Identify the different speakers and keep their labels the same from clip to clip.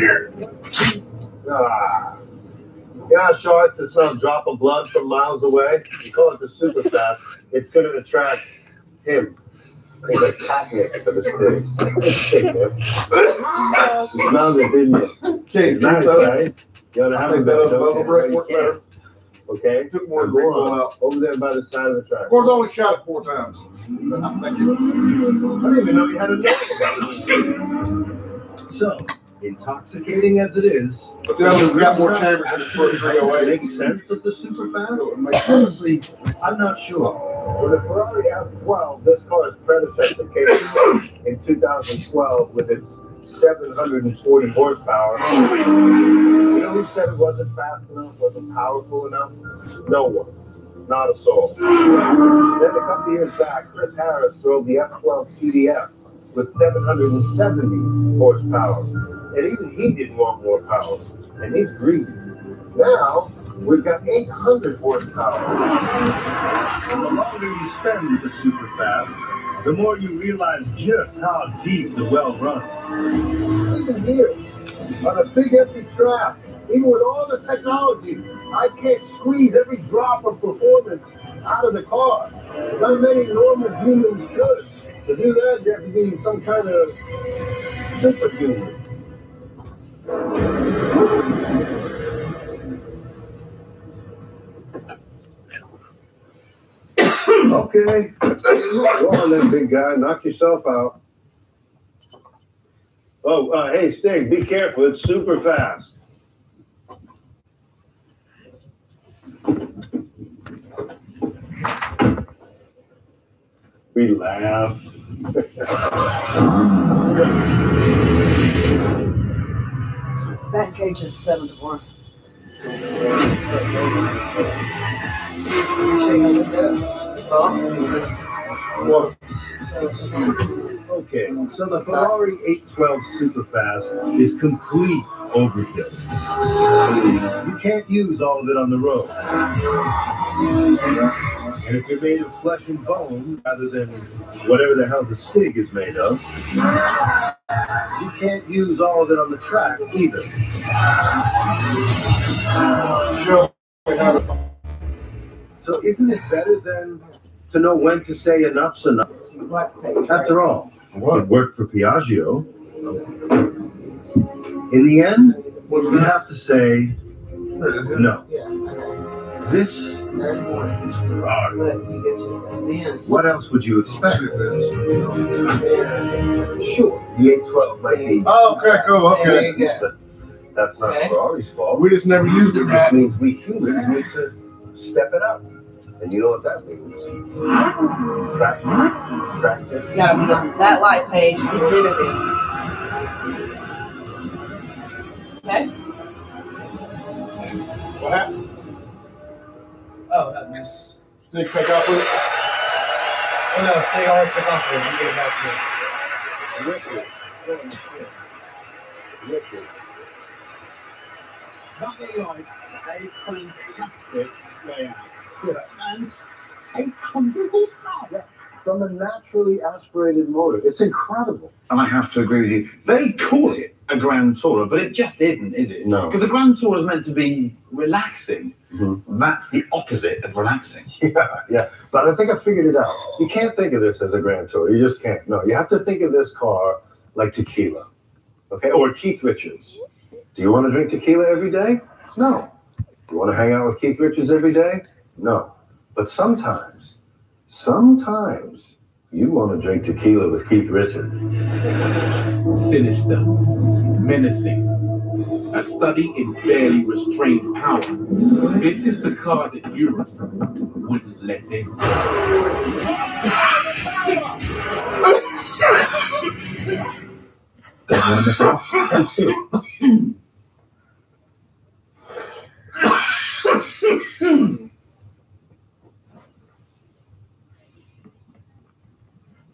Speaker 1: Here.
Speaker 2: Ah. You know how sharks can smell a drop of blood from miles away? You call it the super fast. It's going to attract him. He's like catnip for the stick. You smelled it, didn't you? It's nice, right? You know, have a muzzle brake work better. Okay?
Speaker 1: Took more to go out.
Speaker 2: Over there by the side of the track.
Speaker 1: Of course, I only shot it 4 times. But I'm thinking.
Speaker 2: I didn't even know you had a name. So, intoxicating as it is,
Speaker 1: but the other's got more chambers in the sport 308.
Speaker 2: Makes sense with the super fast. So honestly, I'm not sure. With the Ferrari F12, this car's predecessor came in 2012 with its 740 horsepower. You know who said it wasn't fast enough, wasn't powerful enough? No one. Not a soul. Then a couple years back, Chris Harris drove the F12 CDF with 770 horsepower. And even he didn't want more power. And he's greedy. Now, we've got 800 horsepower. And the longer you spend with the super fast, the more you realize just how deep the well runs. Even here, on a big empty track, even with all the technology, I can't squeeze every drop of performance out of the car. Not many normal humans could. To do that, you have to be some kind of superhuman. Okay. Go on then, big guy. Knock yourself out. Oh, hey, Stig, be careful. It's super fast. We laugh.
Speaker 3: That cage is 7 to 1.
Speaker 2: Well, okay, so the Ferrari 812 Superfast is complete overkill. You can't use all of it on the road. And if you're made of flesh and bone rather than whatever the hell the Stig is made of, you can't use all of it on the track either. So isn't it better than to know when to say enough's enough? After all, it worked for Piaggio. In the end, you have to say no. This is Ferrari. What else would you expect? Sure, the 812 might be.
Speaker 1: Oh, okay, cool, okay.
Speaker 2: But that's not Ferrari's fault.
Speaker 1: We just never used it.
Speaker 2: It just means we humans need to step it up. And you know what that means? Practice.
Speaker 3: You gotta be on that light page and then events. Okay?
Speaker 1: What happened? Oh, that means Stig take off with it? Oh no, Stig already took off with it. You get it back to it.
Speaker 2: Wicked. Nothing like a fantastic layout. And 800 horsepower from a naturally aspirated motor. It's incredible.
Speaker 4: And I have to agree with you. They call it a Grand Tourer, but it just isn't, is it?
Speaker 2: No.
Speaker 4: Because the Grand Tourer is meant to be relaxing.
Speaker 2: Mm-hmm.
Speaker 4: That's the opposite of relaxing.
Speaker 2: Yeah. But I think I figured it out. You can't think of this as a Grand Tourer. You just can't. No, you have to think of this car like tequila. Okay? Or Keith Richards. Do you want to drink tequila every day? No. Do you want to hang out with Keith Richards every day? No. But sometimes you want to drink tequila with Keith Richards.
Speaker 5: Sinister, menacing, a study in barely restrained power. This is the car that Europe wouldn't let in.
Speaker 4: Don't want to miss out. Let's see it.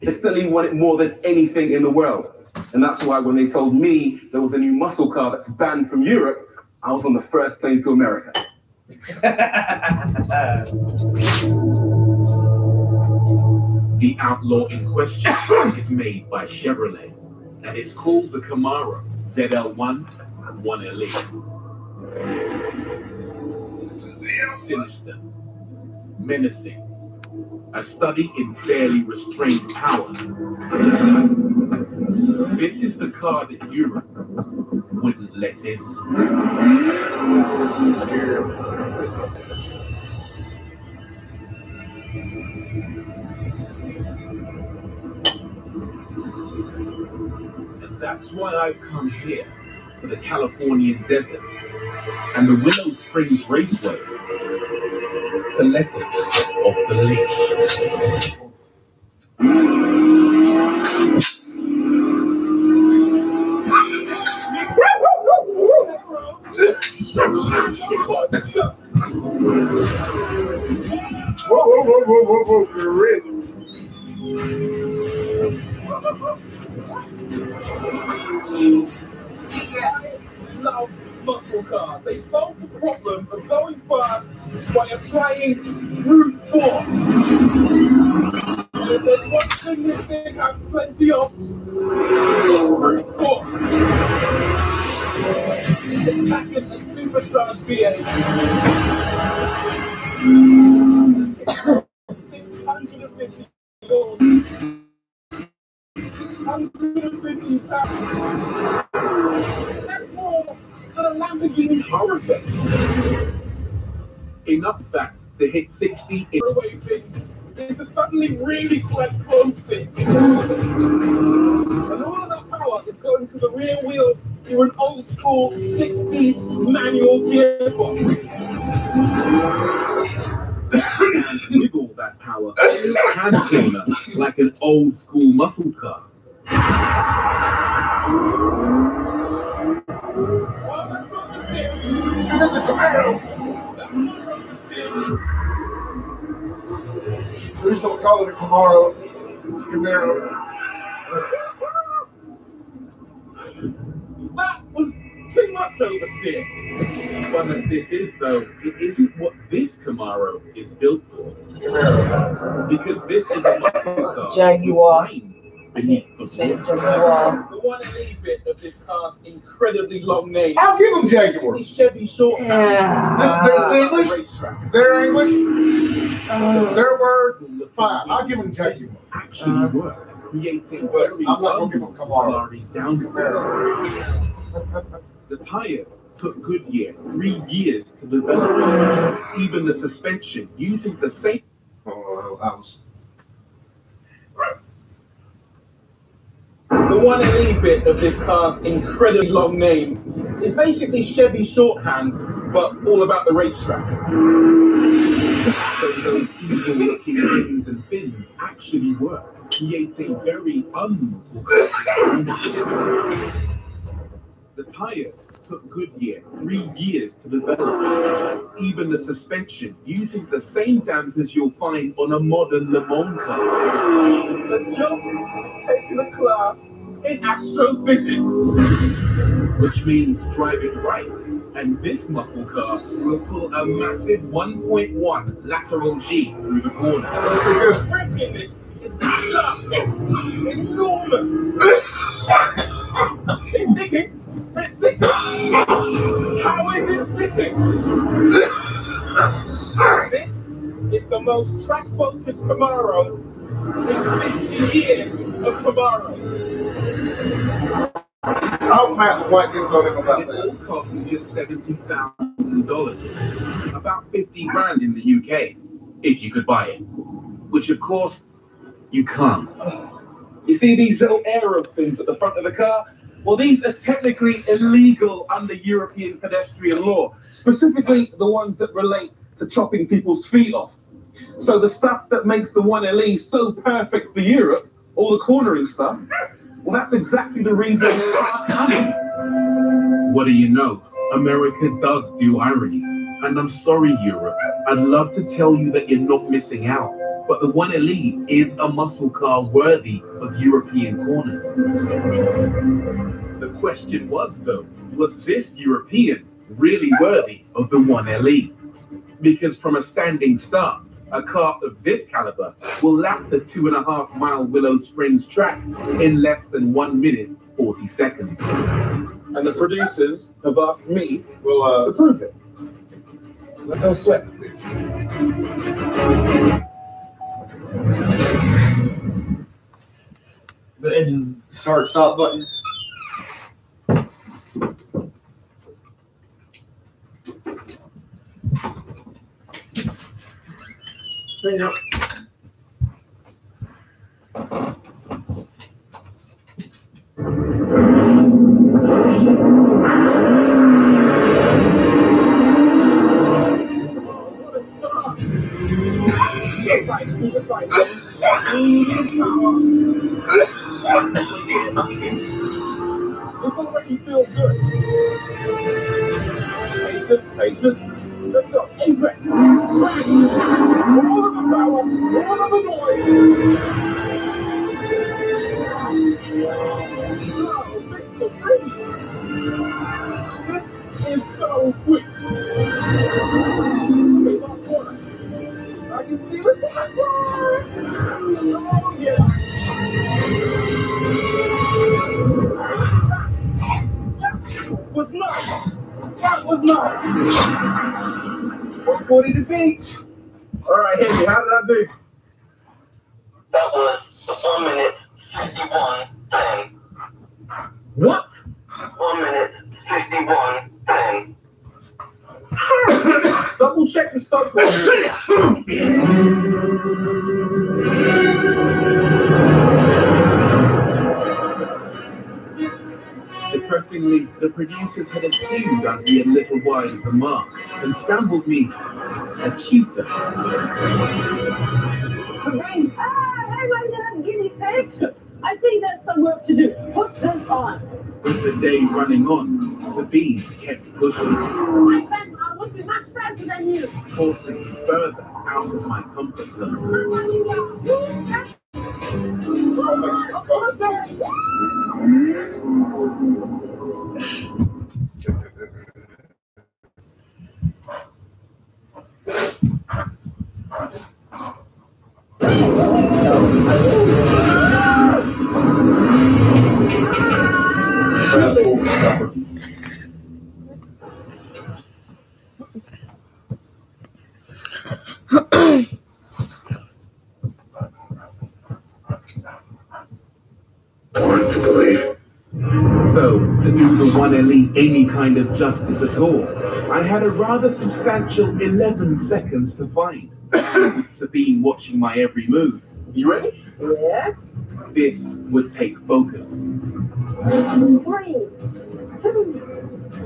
Speaker 5: Italy want it more than anything in the world. And that's why when they told me there was a new muscle car that's banned from Europe, I was on the first plane to America. The outlaw in question is made by Chevrolet, and it's called the Camaro ZL1 1LE. Sinister, menacing, a study in barely restrained power. This is the car that Europe wouldn't let in. And that's why I've come here to the Californian desert and the Willow Springs Raceway to let it off the leash.
Speaker 2: Whoa, you're rich.
Speaker 5: Love muscle cars. They solve the problem of going fast by applying brute force. If there's one thing this thing has plenty of, brute force. It's packing a supercharged V8. 650 goals. 650 pounds. That's more than a Lamborghini Hurricane. Enough fact to hit 60 in away things is to suddenly really quite close things. And all of that power is going to the rear wheels through an old school 60 manual gearbox. And with all that power, hand corner like an old school muscle car. Oh, that's on the stick.
Speaker 1: And that's a Camaro.
Speaker 5: That's not on the stick.
Speaker 1: Please don't call it a Camaro. It's a Camaro.
Speaker 5: That was too much oversteer. Fun as this is, though, it isn't what this Camaro is built for. Because this is a muscle car.
Speaker 3: Jaguar.
Speaker 5: Beneath the
Speaker 3: Jaguar.
Speaker 5: The 1LE bit of this car's incredibly long name.
Speaker 1: I'll give them Jaguar.
Speaker 5: Chevy short.
Speaker 1: That's English. They're English. Their word. Fine. I'll give them Jaguar.
Speaker 5: Actually work, creating
Speaker 1: But
Speaker 5: very
Speaker 1: I'm not gonna give them Camaro.
Speaker 5: The tires took Goodyear 3 years to develop. Even the suspension using the same. The 1LE bit of this car's incredibly long name is basically Chevy shorthand, but all about the racetrack. So those evil-looking rings and fins actually work, creating very unmuscle cars. The tires took Goodyear 3 years to develop. Even the suspension uses the same dampers you'll find on a modern Le Mans car. The jump is taking a class in astrophysics, which means driving right. And this muscle car will pull a massive 1.1 lateral G through the corner. The brake in this is just enormous. It's sticking. It's sticking. How is it sticking? This is the most track-focused Camaro in 50 years of Camaros.
Speaker 1: I hope Matt White gets on him about
Speaker 5: It all
Speaker 1: that.
Speaker 5: costs just $70,000, about 50 grand in the UK, if you could buy it. Which, of course, you can't. You see these little aero things at the front of the car? Well, these are technically illegal under European pedestrian law, specifically the ones that relate to chopping people's feet off. So the stuff that makes the 1LE so perfect for Europe, all the cornering stuff, well, that's exactly the reason it's not coming. What do you know? America does do irony. And I'm sorry, Europe. I'd love to tell you that you're not missing out. But the 1LE is a muscle car worthy of European corners. The question was, though, was this European really worthy of the 1LE? Because from a standing start, a car of this caliber will lap the 2.5-mile Willow Springs track in less than 1 minute
Speaker 4: 40 seconds.
Speaker 5: And the producers have asked me
Speaker 1: Well,
Speaker 5: to prove it. No sweat.
Speaker 1: the engine stop button.
Speaker 3: Clean up.
Speaker 5: That's right. This already feels good. Patience. Let's go. Apex. All of the power, all of the noise. This is so quick. Okay, last corner. I can see it. Oh, yeah. Was nice. That was nice. 140 to beat. All right, Henry, how did I do?
Speaker 6: That was 1 minute 51:10.
Speaker 5: What?
Speaker 6: 1 minute 51:10.
Speaker 5: Double check the stuff. Depressingly, the producers had assumed I'd be a little wide of the mark and stumbled me a tutor.
Speaker 7: Hey, my little guinea pig. I think that's some work to do. Put this on.
Speaker 4: With the day running on, Sabine kept pushing,
Speaker 7: My friend, I would be much faster than you.
Speaker 4: forcing me further out of my comfort zone.
Speaker 1: Fast forward stopper.
Speaker 4: Hard to believe. So, to do the one elite any kind of justice at all, I had a rather substantial 11 seconds to find, with Sabine watching my every move.
Speaker 5: You ready?
Speaker 7: Yes.
Speaker 4: This would take focus.
Speaker 7: 3, 2,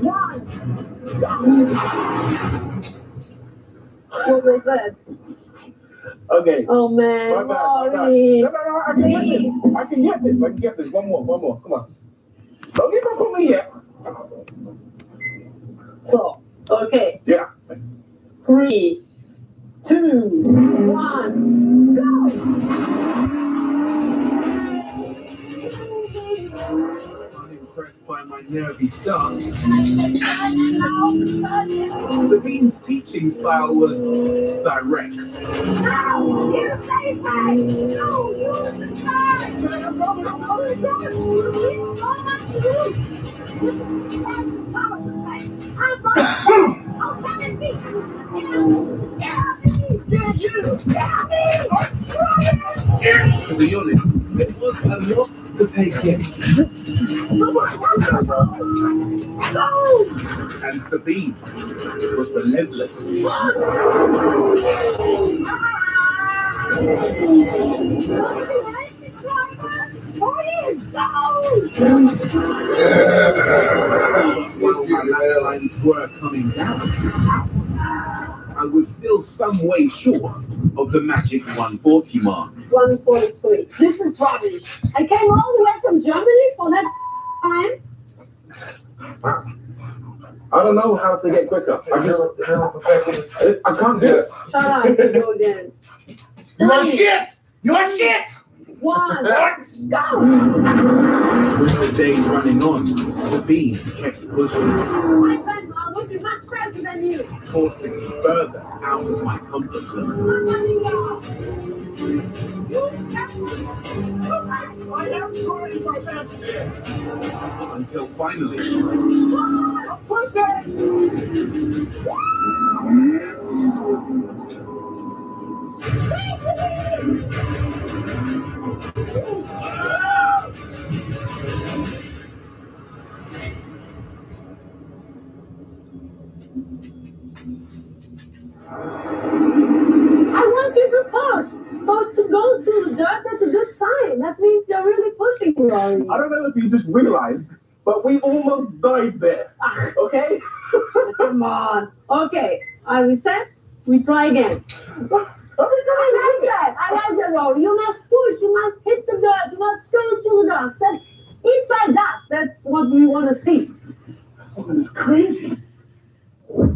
Speaker 7: 1. What was that?
Speaker 5: Okay.
Speaker 7: Oh man,
Speaker 5: My bad.
Speaker 7: sorry.
Speaker 5: No, I can get this. One more. Come on. Don't give up on me yet.
Speaker 7: So, okay.
Speaker 5: Yeah.
Speaker 7: 3, 2, 1, go!
Speaker 4: Unimpressed by my nervy start, Sabine's teaching style was direct.
Speaker 7: No! You say that! No! You
Speaker 4: To be honest, it was a lot to take in. And Sabine was relentless. While my lap times were coming down, I was still some way short of the magic 140 mark.
Speaker 7: 143. This is rubbish. I came all the way from Germany for that time.
Speaker 5: I don't know how to get quicker. I can't do this.
Speaker 7: Shut up, you go again.
Speaker 1: You are shit! You are shit!
Speaker 7: 1,
Speaker 1: Let's
Speaker 7: go!
Speaker 4: With the day running on, Sabine kept pushing,
Speaker 7: My friend, I would be much faster than you.
Speaker 4: forcing me further out of my comfort zone. Until finally,
Speaker 7: I want you to push. But to go through the dirt, that's a good sign. That means you're really pushing, Rory.
Speaker 5: I don't know if you just realized, but we almost died there. Okay?
Speaker 7: Come on. Okay, are we set? We try again. I like that, Rory. You must push. You must hit the dirt. You must go through the dust. That's inside dust. That's what we want to see.
Speaker 5: Oh, it's crazy.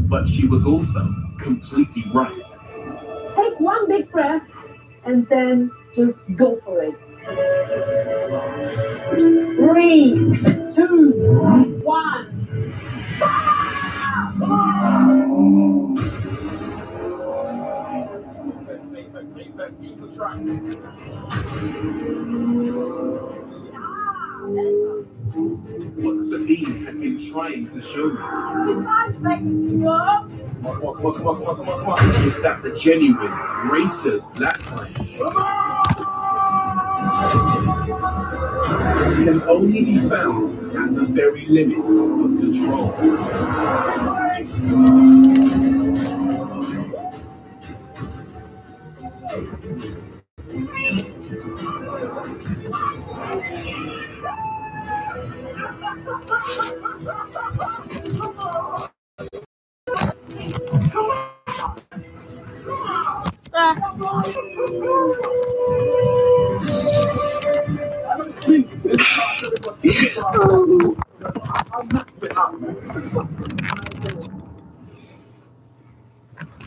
Speaker 4: but she was also completely right.
Speaker 7: Take one big breath and then just go for it. 3, 2, 1.
Speaker 4: What Sabine had been trying to show me is that the genuine racers that time can only be found at the very limits of control.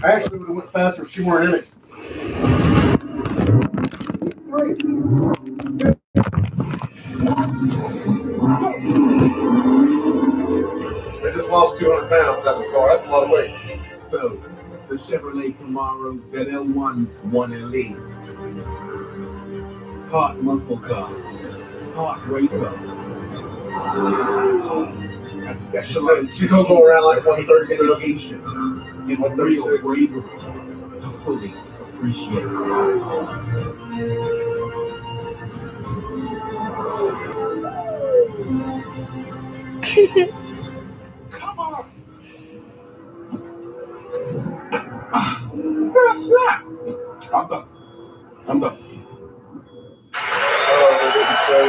Speaker 1: I actually would have went faster if she weren't in it. They just lost 200 pounds out of the car. That's a lot of weight.
Speaker 4: So, the Chevrolet Camaro ZL1 1LE. Part muscle car, part race car. A specialized
Speaker 1: She don't go around like 137.
Speaker 4: dedication in real bravery to fully appreciate it. Come on! What's that? I'm done. I'm done.
Speaker 1: Oh, they didn't say,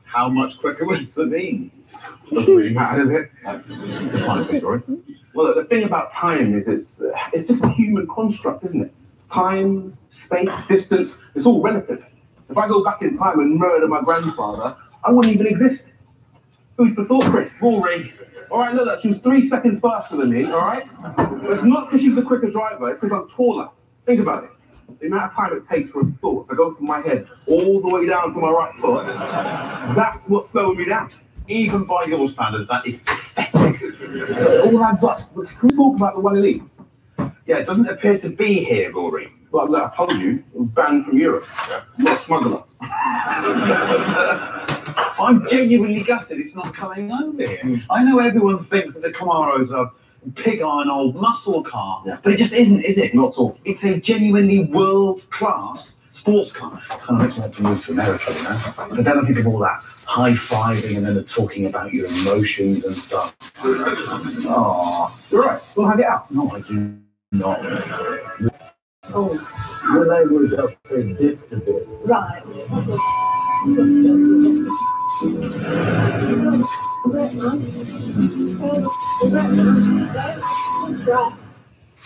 Speaker 2: How much quicker was Sabine?
Speaker 5: Doesn't really matter, does it?
Speaker 2: Well, the thing about time is it's just a human construct, isn't it? Time, space, distance, it's all relative. If I go back in time and murder my grandfather, I wouldn't even exist. Who'd have thought, Chris? Rory. All right, look, she was 3 seconds faster than me, all right? But it's not because she's a quicker driver, it's because I'm taller. Think about it. The amount of time it takes for a thought to go from my head all the way down to my right foot, that's what's slowing me down.
Speaker 8: Even by your standards, that is pathetic.
Speaker 2: It all adds up. Can we talk about the 1LE?
Speaker 8: Yeah, it doesn't appear to be here, Rory.
Speaker 2: Well, look, I told you, it was banned from Europe. Yeah. Not a smuggler.
Speaker 8: I'm genuinely gutted it's not coming over here. I know everyone thinks that the Camaro's a pig iron old muscle car, but it just isn't, is it?
Speaker 2: Not at all.
Speaker 8: It's a genuinely world-class sports car. Kind of makes me want to move to America, you know? But then I think of all that high-fiving and then the talking about your emotions and stuff.
Speaker 2: Oh, you're right. We'll have it out.
Speaker 8: No, I do not.
Speaker 3: Oh, when I was up there, dipped a bit.
Speaker 7: Right.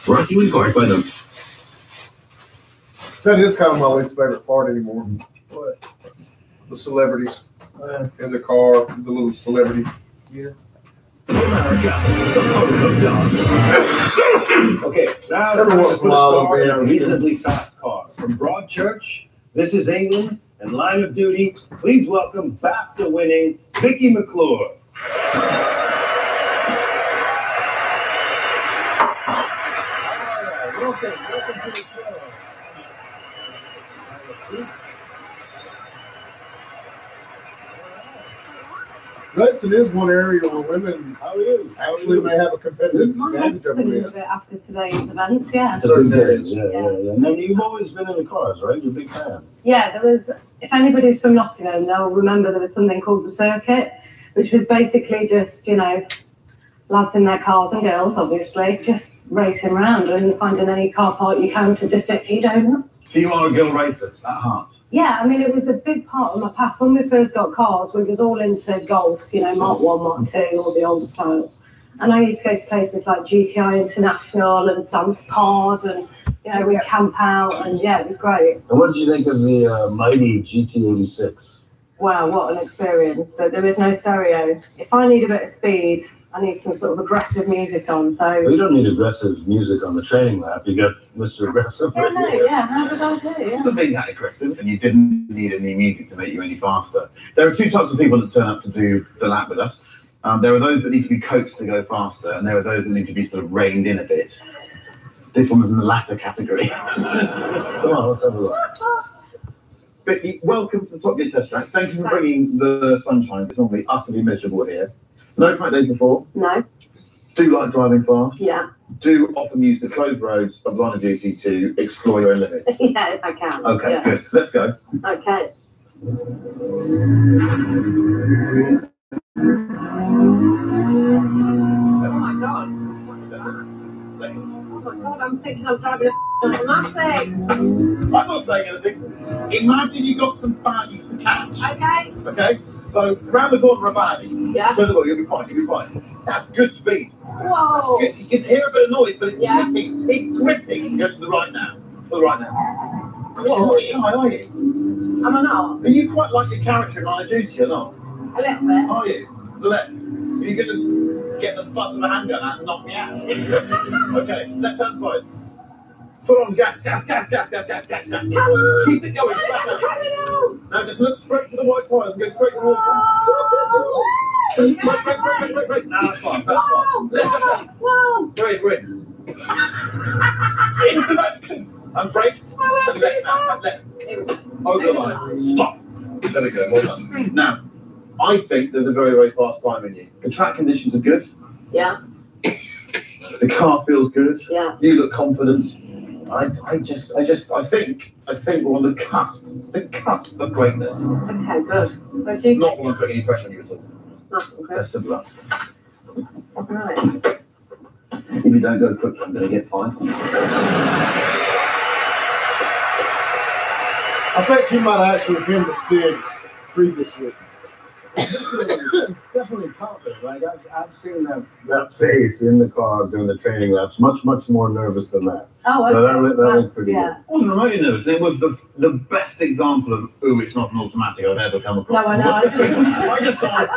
Speaker 8: Right, you inquired by them.
Speaker 1: That is kind of my least favorite part anymore. What? The celebrities in the car, the little celebrity.
Speaker 2: Okay, now
Speaker 1: Every once in a while, it'll be
Speaker 2: a reasonably fast car. From Broadchurch, this is England, and line of duty, please welcome BAFTA winning Vicky McClure.
Speaker 1: Racing is one area where women actually may have a competitive advantage over
Speaker 7: A little
Speaker 1: this.
Speaker 7: bit after today's event, yeah.
Speaker 3: Certain days, yeah. Now, you've always been in the cars, right? You're a big fan.
Speaker 7: Yeah, there was, if anybody's from Nottingham, they'll remember there was something called the circuit, which was basically just, you know, lads in their cars and girls, obviously, just racing around and finding any car park you can to just get a few donuts.
Speaker 8: So you are a girl racer at heart?
Speaker 7: Yeah, I mean, it was a big part of my past. When we first got cars, we was all into golfs, you know, Mark 1, Mark 2, all the old style. And I used to go to places like GTI International and Sam's Cars, and, you know, we'd camp out, and yeah, it was great.
Speaker 3: And what did you think of the mighty GT86?
Speaker 7: Wow, what an experience. So there is no stereo. If I need a bit of speed, I need some sort of aggressive music on, so...
Speaker 3: Well, you don't need aggressive music on the training lap. You got Mr. Aggressive right here.
Speaker 7: Yeah, how did I do? Yeah.
Speaker 8: For being that aggressive, and you didn't need any music to make you any faster. There are two types of people that turn up to do the lap with us. There are those that need to be coaxed to go faster, and there are those that need to be sort of reined in a bit. This one was in the latter category.
Speaker 3: Come on, let's have a look.
Speaker 8: But welcome to the Top Gear Test Track. Thank you for bringing the sunshine. It's normally utterly miserable here. No track days before.
Speaker 7: No.
Speaker 8: Do like driving fast.
Speaker 7: Yeah.
Speaker 8: Do often use the closed roads of line of duty to explore your own limits.
Speaker 7: Yeah, if I can.
Speaker 8: Okay,
Speaker 7: yeah.
Speaker 8: good. Let's go.
Speaker 7: Okay. Oh my God. What is that? Oh my God, I'm thinking I'm driving a Massive.
Speaker 8: I'm not saying anything. Imagine you got some baddies to catch.
Speaker 7: Okay.
Speaker 8: Okay? So, round the corner of a baddie.
Speaker 7: Yeah.
Speaker 8: So, you'll be fine, you'll be fine. That's good speed.
Speaker 7: Whoa.
Speaker 8: Good. You can hear a bit of noise, but it's
Speaker 7: Yeah.
Speaker 8: gripping. It's gripping. Go to the right now. To the right now. God, you're not shy, are you?
Speaker 7: Am I not?
Speaker 8: Are you quite like your character in Line of Duty or not?
Speaker 7: A little bit.
Speaker 8: Are you? To the left. You can just get the butt of a handgun out and knock me out. Okay, left hand side. Put on gas, gas, gas, gas, gas, gas, gas, gas. Keep it going. Now just look straight to the white tires and go straight towards them. Break. Now that's fine, that's fine. Left.
Speaker 7: Whoa.
Speaker 8: Great. Into that. And brake. And left now. Left. Over the line. Stop. There we go. Well done. Now, I think there's a very, very fast time in you. The track conditions are good.
Speaker 7: Yeah.
Speaker 8: The car feels good.
Speaker 7: Yeah.
Speaker 8: You look confident. I think we're on the cusp of greatness.
Speaker 7: Okay, good. What do you
Speaker 8: Not
Speaker 7: think?
Speaker 8: want to put any pressure on you at all.
Speaker 7: That's okay.
Speaker 8: That's simple.
Speaker 7: Right.
Speaker 8: If you don't go quick, I'm going to get fined.
Speaker 1: I think he might have actually been the Stig previously.
Speaker 3: Definitely confident. Like I've seen that face in the car during the training laps, much more nervous than that.
Speaker 7: Oh, okay.
Speaker 3: So that was pretty
Speaker 7: yeah.
Speaker 8: I wasn't remotely nervous. It was the best example of, it's not an automatic I've ever come across.
Speaker 7: No, I know.
Speaker 8: I just thought, I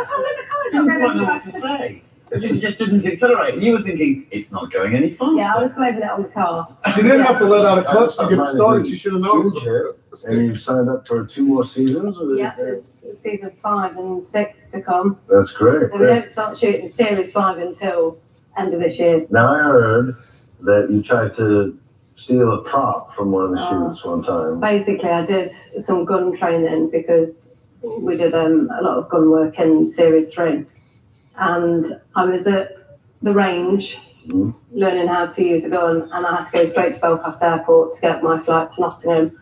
Speaker 8: didn't quite know what to say. It just didn't accelerate. And you were thinking, it's not going any faster.
Speaker 7: Yeah, I was blaming it on the car.
Speaker 1: She didn't have to let out a clutch to get it started. She should have known it was a Stig.
Speaker 3: And you signed up for 2 more seasons? Or
Speaker 7: Yeah, there's season 5 and 6 to come.
Speaker 3: That's great.
Speaker 7: So we don't start shooting series 5 until end of this year.
Speaker 3: Now I heard that you tried to steal a prop from one of the shoots one time.
Speaker 7: Basically, I did some gun training because we did a lot of gun work in series 3. And I was at the range learning how to use a gun, and I had to go straight to Belfast Airport to get my flight to Nottingham.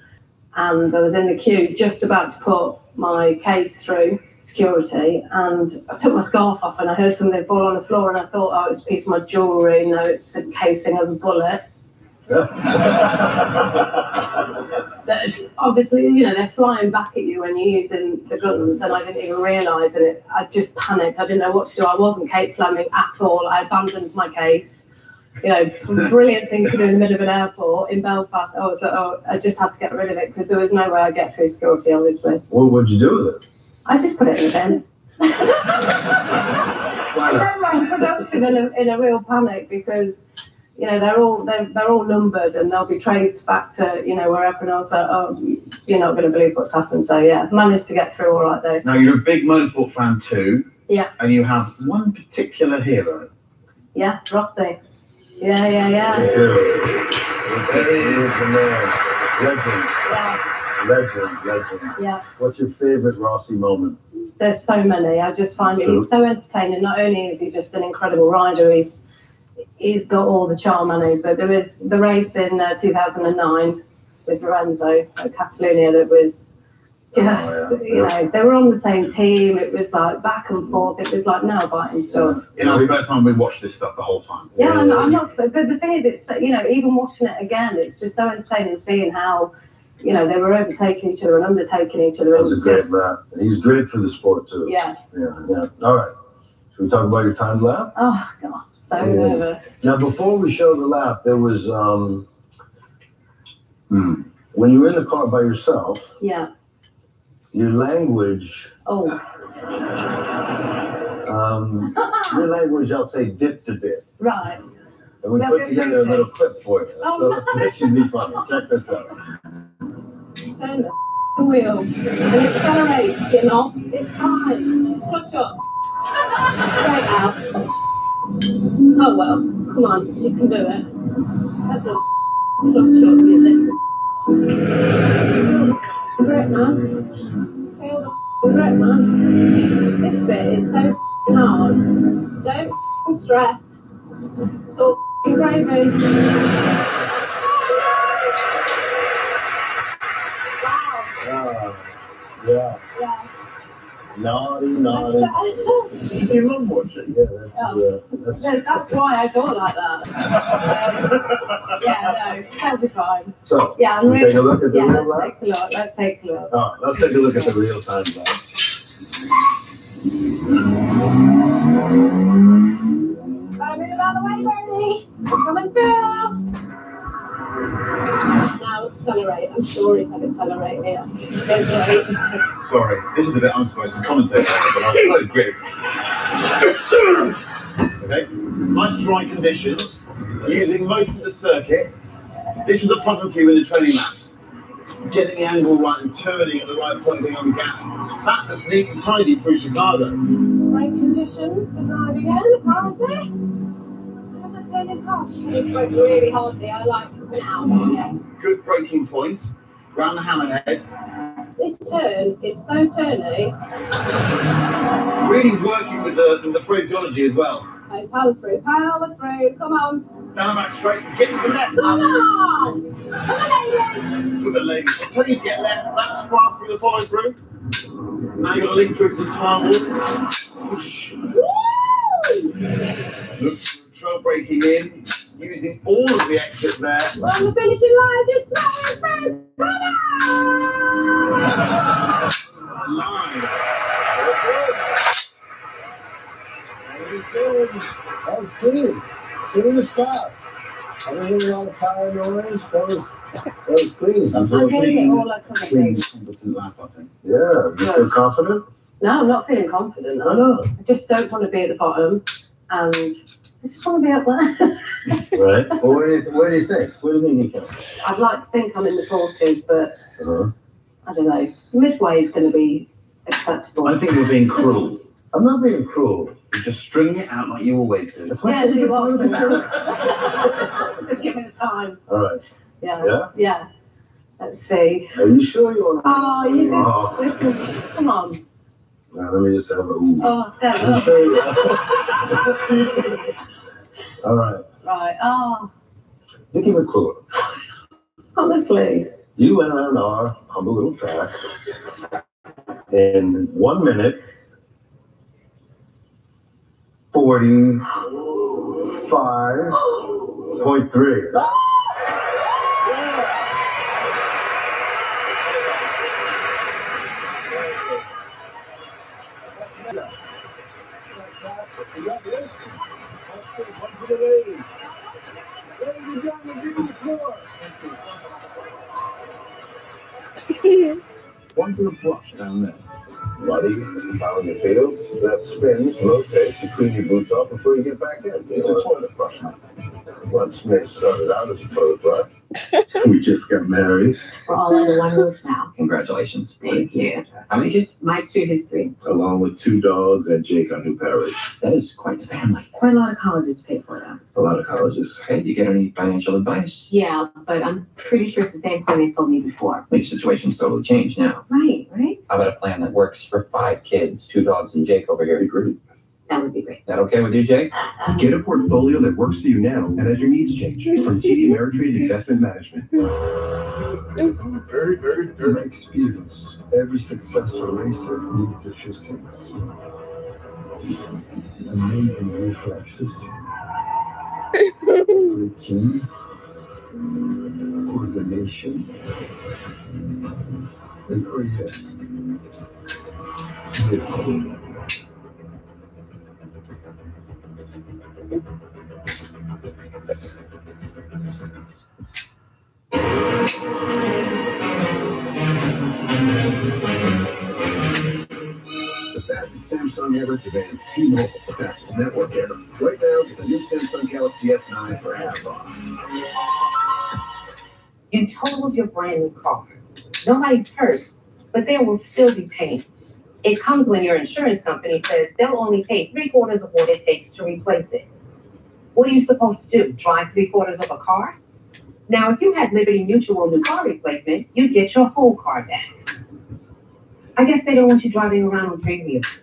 Speaker 7: And I was in the queue just about to put my case through security, and I took my scarf off and I heard something fall on the floor, and I thought, oh, it's a piece of my jewellery. No, it's the casing of a bullet. But obviously, you know, they're flying back at you when you're using the guns, and I didn't even realise it. I just panicked. I didn't know what to do. I wasn't Kate Fleming at all. I abandoned my case. You know, brilliant thing to do in the middle of an airport in Belfast. I was like, I just had to get rid of it because there was no way I'd get through security, obviously.
Speaker 3: What would you do with it?
Speaker 7: I just put it in the bin. I remember production in a real panic because, you know, they're all numbered and they'll be traced back to, you know, wherever, and I was like, oh, you're not going to believe what's happened. So yeah, managed to get through all right though.
Speaker 8: Now you're a big motorsport fan too.
Speaker 7: Yeah.
Speaker 8: And you have one particular hero.
Speaker 7: Yeah, Rossi. Yeah.
Speaker 3: Me too. There he is, the man. Legend.
Speaker 7: Yeah.
Speaker 3: Legend.
Speaker 7: Yeah.
Speaker 3: What's your favorite Rossi moment?
Speaker 7: There's so many. I just find that he's so entertaining. Not only is he just an incredible rider, he's got all the charm on him. But there was the race in 2009 with Lorenzo at Catalonia that was just, you know, they were on the same team. It was like back and forth. It was like nail biting stuff.
Speaker 8: In our spare time, we watch this stuff the whole time.
Speaker 7: Yeah, I'm not. But the thing is, it's, you know, even watching it again, it's just so entertaining seeing how, you know, they were overtaking each other and undertaking each other.
Speaker 3: That was a great lap. And he's great for the sport too.
Speaker 7: Yeah.
Speaker 3: All right. Should we talk about your time lap?
Speaker 7: Oh God, so nervous.
Speaker 3: Now, before we show the lap, there was when you were in the car by yourself.
Speaker 7: Yeah.
Speaker 3: Your language.
Speaker 7: Oh.
Speaker 3: Your language, I'll say, dipped a bit.
Speaker 7: Right.
Speaker 3: And we put together a little clip for you.
Speaker 7: Oh,
Speaker 3: so that should be funny. Check this out.
Speaker 7: Turn the wheel and accelerate, you know. It's fine. Clutch up. Straight out. Oh well. Come on, you can do it. That's the clutch up, you great, man. Feel the great, man. This bit is so hard. Don't stress. It's all gravy.
Speaker 3: Yeah. Naughty. You love watching.
Speaker 7: That's why I thought like that. That'll be fine.
Speaker 3: So,
Speaker 7: yeah, I'm really,
Speaker 3: take a look at the real lap?
Speaker 7: Let's take a look.
Speaker 3: All right, let's take a look at the real time lap.
Speaker 7: Gotta move out of the way, Bernie. I'm coming through. Now accelerate. I'm sure he said accelerate here.
Speaker 8: Sorry, this is the bit I'm supposed to commentate on, but I'm so great. Okay, nice dry conditions, using most of the circuit. This was a problem for you in the training laps. Getting the angle right and turning at the right point, being on the gas. That looks neat and tidy through Chicago.
Speaker 7: Great conditions for driving in, apparently. Turning harsh. It's like really hardly. I like it out.
Speaker 8: Good braking points. Round the hammerhead.
Speaker 7: This turn is so turny.
Speaker 8: Really working with the phraseology as well.
Speaker 7: Okay, power through, come on.
Speaker 8: Down the back straight, get to the left.
Speaker 7: Come on! Come on, lady!
Speaker 8: To the left. Until you get left, that's fast through the follow through. Now you've got to link through to the tire. Push.
Speaker 7: Woo!
Speaker 8: Look, control braking in, using all of the exit there.
Speaker 7: We're on the finishing line, just throw.
Speaker 8: Line.
Speaker 3: That was clean. Clean as spot. I didn't hear a lot of tire noise. That was clean.
Speaker 7: I'm getting it all like
Speaker 8: Clean, competent lap, I think.
Speaker 3: Yeah. You feel confident?
Speaker 7: No, I'm not feeling confident.
Speaker 3: I know.
Speaker 7: I just don't want to be at the bottom, and I just want to be up there.
Speaker 3: Right. Well, where do you think? Where do you think you can?
Speaker 7: I'd like to think I'm in the 40s, but I don't know. Midway is going to be acceptable.
Speaker 5: I think you're being cruel.
Speaker 3: I'm not being cruel.
Speaker 5: You're just stringing it out like you always do.
Speaker 7: Yeah, you are. Just give me the time.
Speaker 3: All right.
Speaker 7: Yeah. Let's see.
Speaker 3: Are you sure you want to?
Speaker 7: Oh, you just listen. Come on.
Speaker 3: Now, let me just have a ooh.
Speaker 7: Oh, there
Speaker 3: Are you sure you All right.
Speaker 7: Right. Oh,
Speaker 3: You give a clue.
Speaker 7: honestly.
Speaker 3: You went around our humble little track in 1 minute, 45.3.
Speaker 2: One to the brush down there. Buddy, following your fields, that spins, rotates, you clean your boots off before you get back in. It's a toilet brush now. Once Smith started out as a toilet brush. We just got married.
Speaker 7: We're all under one roof now.
Speaker 5: Congratulations.
Speaker 7: Thank you.
Speaker 5: How many kids?
Speaker 7: Mike's 2, his 3.
Speaker 2: Along with 2 dogs and Jake, our new parrot.
Speaker 5: That is quite the family.
Speaker 7: Quite a lot of colleges to pay for that.
Speaker 2: A lot of colleges.
Speaker 9: Okay, do you get any financial advice?
Speaker 10: Yeah, but I'm pretty sure it's the same plan they sold me before.
Speaker 9: Your situation's totally changed now.
Speaker 10: Right, right?
Speaker 9: How about a plan that works for 5 kids, 2 dogs, and Jake over here?
Speaker 2: Great.
Speaker 10: That would be great.
Speaker 9: That okay with you, Jake?
Speaker 2: Get a portfolio that works for you now and as your needs change. From TD Ameritrade Investment Management.
Speaker 3: Very, very, very experienced. Every successful racer needs a few things. Amazing reflexes. Routine. Coordination. And oh yes, vehicle.
Speaker 2: The fastest Samsung ever demands T-Mobile, the fastest network ever. Right now, get the new Samsung Galaxy S9 for half off.
Speaker 10: You totaled your brand new car. Nobody's hurt, but there will still be pain. It comes when your insurance company says they'll only pay 3/4 of what it takes to replace it. What are you supposed to do? Drive 3/4 of a car? Now, if you had Liberty Mutual new car replacement, you'd get your whole car back. I guess they don't want you driving around on 3 wheels.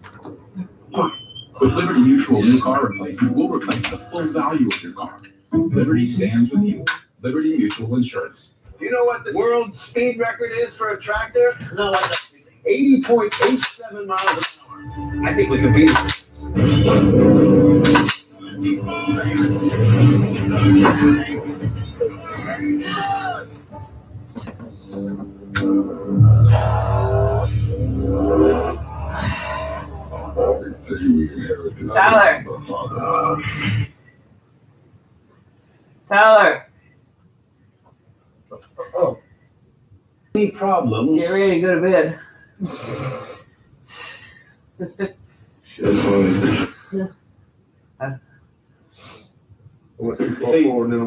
Speaker 10: Smart.
Speaker 4: With Liberty Mutual new car replacement, we'll replace the full value of your car. Liberty stands with you. Liberty Mutual Insurance.
Speaker 8: Do you know what the world speed record is for a tractor?
Speaker 1: No, I don't.
Speaker 8: 80.87 miles an hour.
Speaker 9: I think we could beat it.
Speaker 10: Tyler. Tyler.
Speaker 1: Oh.
Speaker 2: Any problems?
Speaker 10: Get ready to go to bed.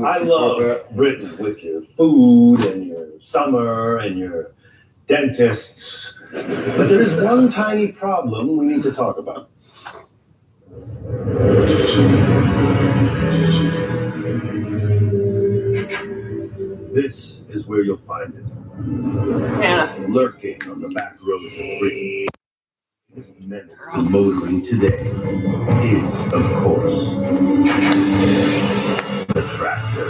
Speaker 2: I love Britain with your food and your summer and your dentists. But there is one tiny problem we need to talk about. This is where you'll find it.
Speaker 10: Yeah.
Speaker 2: Lurking on the back roads of Britain. This menace to motoring today is, of course, the tractor.